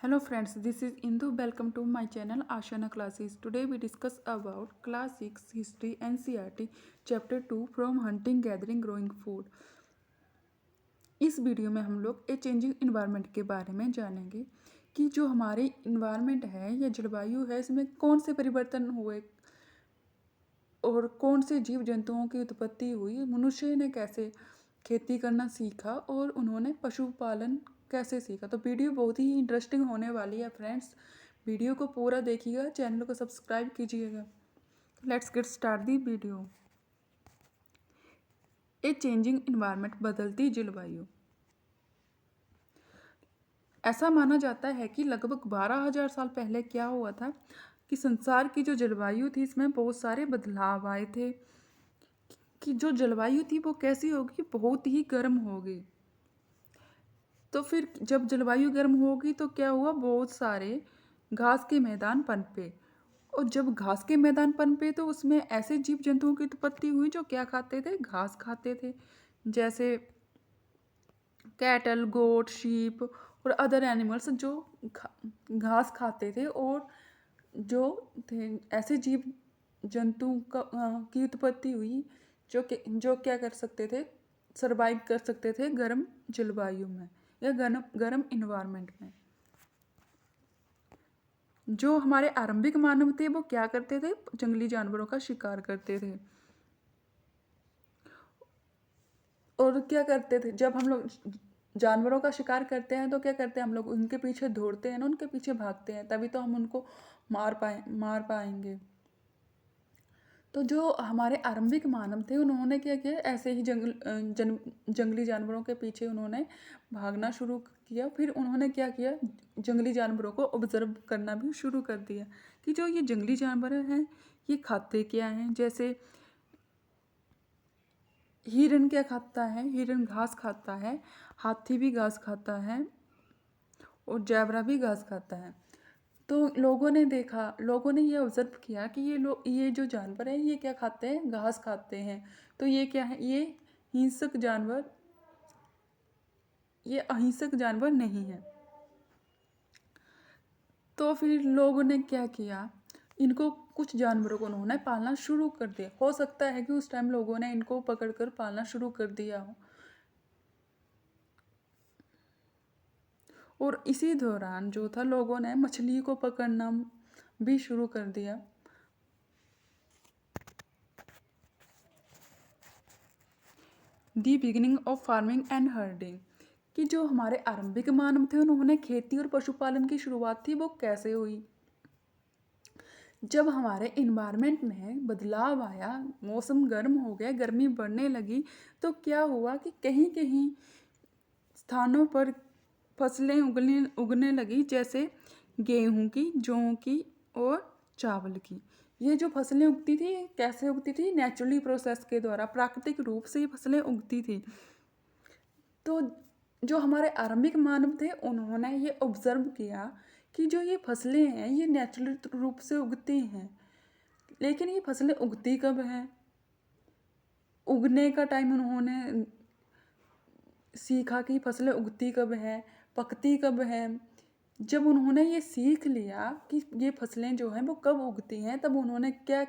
Hello friends, this is Indu. Welcome to my channel Ashana Classes. Today we discuss about Class 6 History NCERT Chapter 2 From Hunting, Gathering, Growing Food. इस video में हम लोग a changing environment के बारे में जानेंगे कि जो हमारे इन्वायरमेंट है या जलवायु है इसमें कौन से परिवर्तन हुए और कौन से जीव जंतुओं की उत्पत्ति हुई, मनुष्य ने कैसे खेती करना सीखा और उन्होंने पशुपालन कैसे सीखा। तो वीडियो बहुत ही इंटरेस्टिंग होने वाली है फ्रेंड्स, वीडियो को पूरा देखिएगा, चैनल को सब्सक्राइब कीजिएगा। Let's get start the video. A changing environment, बदलती जलवायु। ऐसा माना जाता है कि लगभग 12,000 साल पहले क्या हुआ था कि संसार की जो जलवायु थी इसमें बहुत सारे बदलाव आए थे कि जो जलवायु थी वो कैसी होगी, बहुत ही गर्म होगी। तो फिर जब जलवायु गर्म होगी तो क्या हुआ, बहुत सारे घास के मैदान पनपे, और जब घास के मैदान पनपे तो उसमें ऐसे जीव जंतुओं की उत्पत्ति हुई जो क्या खाते थे, घास खाते थे, जैसे कैटल, गोट, शीप और अदर एनिमल्स जो घास खाते थे। और जो थे ऐसे जीव जंतु की उत्पत्ति हुई जो क्या कर सकते थे, सरवाइव कर सकते थे गर्म जलवायु में या गर्म इन्वायरमेंट में। जो हमारे आरंभिक मानव थे वो क्या करते थे, जंगली जानवरों का शिकार करते थे। और क्या करते थे, जब हम लोग जानवरों का शिकार करते हैं तो क्या करते हैं, हम लोग उनके पीछे दौड़ते हैं ना, उनके पीछे भागते हैं, तभी तो हम उनको मार पाएंगे। तो जो हमारे आरंभिक मानव थे उन्होंने क्या किया, ऐसे ही जंगली जानवरों के पीछे उन्होंने भागना शुरू किया। फिर उन्होंने क्या किया, जंगली जानवरों को ऑब्जर्व करना भी शुरू कर दिया कि जो ये जंगली जानवर हैं ये खाते क्या हैं। जैसे हिरन क्या खाता है, हिरन घास खाता है, हाथी भी घास खाता है और जैबरा भी घास खाता है। तो लोगों ने देखा, लोगों ने ये ऑब्जर्व किया कि ये जो जानवर हैं ये क्या खाते हैं, घास खाते हैं। तो ये क्या है, ये हिंसक जानवर, ये अहिंसक जानवर नहीं है। तो फिर लोगों ने क्या किया, इनको कुछ जानवरों को उन्होंने पालना शुरू कर दिया। हो सकता है कि उस टाइम लोगों ने इनको पकड़कर पालना शुरू कर दिया हो। और इसी दौरान जो था, लोगों ने मछली को पकड़ना भी शुरू कर दिया। The beginning of farming and herding, कि जो हमारे आरंभिक मानव थे उन्होंने खेती और पशुपालन की शुरुआत थी वो कैसे हुई। जब हमारे इन्वायरमेंट में बदलाव आया, मौसम गर्म हो गया, गर्मी बढ़ने लगी, तो क्या हुआ कि कहीं कहीं स्थानों पर फसलें उगने लगी, जैसे गेहूं की, जौ की और चावल की। ये जो फसलें उगती थी कैसे उगती थी, नेचुरली प्रोसेस के द्वारा, प्राकृतिक रूप से ये फसलें उगती थी। तो जो हमारे आरंभिक मानव थे उन्होंने ये ऑब्जर्व किया कि जो ये फसलें हैं ये नेचुरल रूप से उगती हैं, लेकिन ये फसलें उगती कब हैं, उगने का टाइम उन्होंने सीखा कि फसलें उगती कब है, पकती कब है। जब उन्होंने ये सीख लिया कि ये फसलें जो हैं वो कब उगती हैं, तब उन्होंने क्या,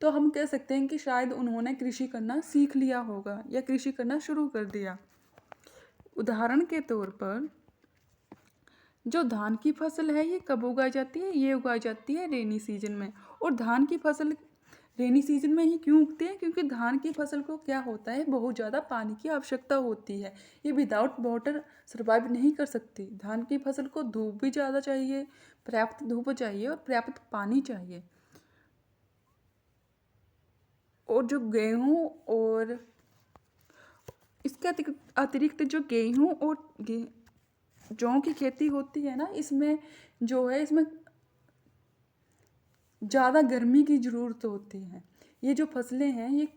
तो हम कह सकते हैं कि शायद उन्होंने कृषि करना सीख लिया होगा या कृषि करना शुरू कर दिया। उदाहरण के तौर पर जो धान की फसल है ये कब उगाई जाती है, ये उगाई जाती है रेनी सीजन में। और धान की फसल रेनी सीजन में ही क्यों उगती है, क्योंकि धान की फसल को क्या होता है, बहुत ज़्यादा पानी की आवश्यकता होती है। ये विदाउट वाटर सर्वाइव नहीं कर सकती। धान की फसल को धूप भी ज़्यादा चाहिए, पर्याप्त धूप चाहिए और पर्याप्त पानी चाहिए। और जो गेहूँ और इसके अतिरिक्त जो गेहूँ और जौ की खेती होती है ना, इसमें जो है इसमें ज़्यादा गर्मी की ज़रूरत होती है। ये जो फसलें हैं ये,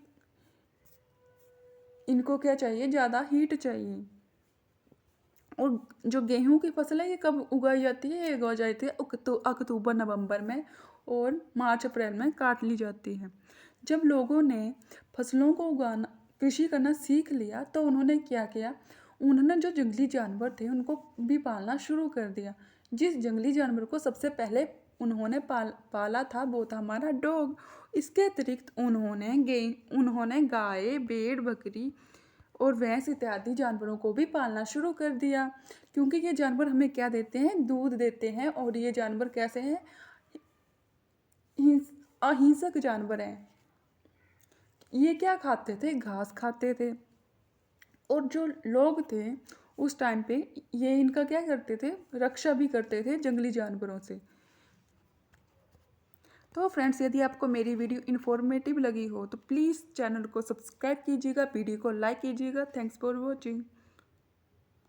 इनको क्या चाहिए, ज़्यादा हीट चाहिए। और जो गेहूं की फसल है ये कब उगाई जाती है, ये उगाई जाती है अक्टूबर नवंबर में, और मार्च अप्रैल में काट ली जाती है। जब लोगों ने फसलों को उगाना, कृषि करना सीख लिया, तो उन्होंने क्या किया, उन्होंने जो जंगली जानवर थे उनको भी पालना शुरू कर दिया। जिस जंगली जानवर को सबसे पहले उन्होंने पाला था वो था हमारा डॉग। इसके अतिरिक्त उन्होंने गाय, भेड़, बकरी और भैंस इत्यादि जानवरों को भी पालना शुरू कर दिया, क्योंकि ये जानवर हमें क्या देते हैं, दूध देते हैं। और ये जानवर कैसे हैं, अहिंसक जानवर हैं। ये क्या खाते थे, घास खाते थे। और जो लोग थे उस टाइम पे ये इनका क्या करते थे, रक्षा भी करते थे जंगली जानवरों से। तो फ्रेंड्स, यदि आपको मेरी वीडियो इन्फॉर्मेटिव लगी हो तो प्लीज़ चैनल को सब्सक्राइब कीजिएगा, वीडियो को लाइक कीजिएगा। Thanks for watching.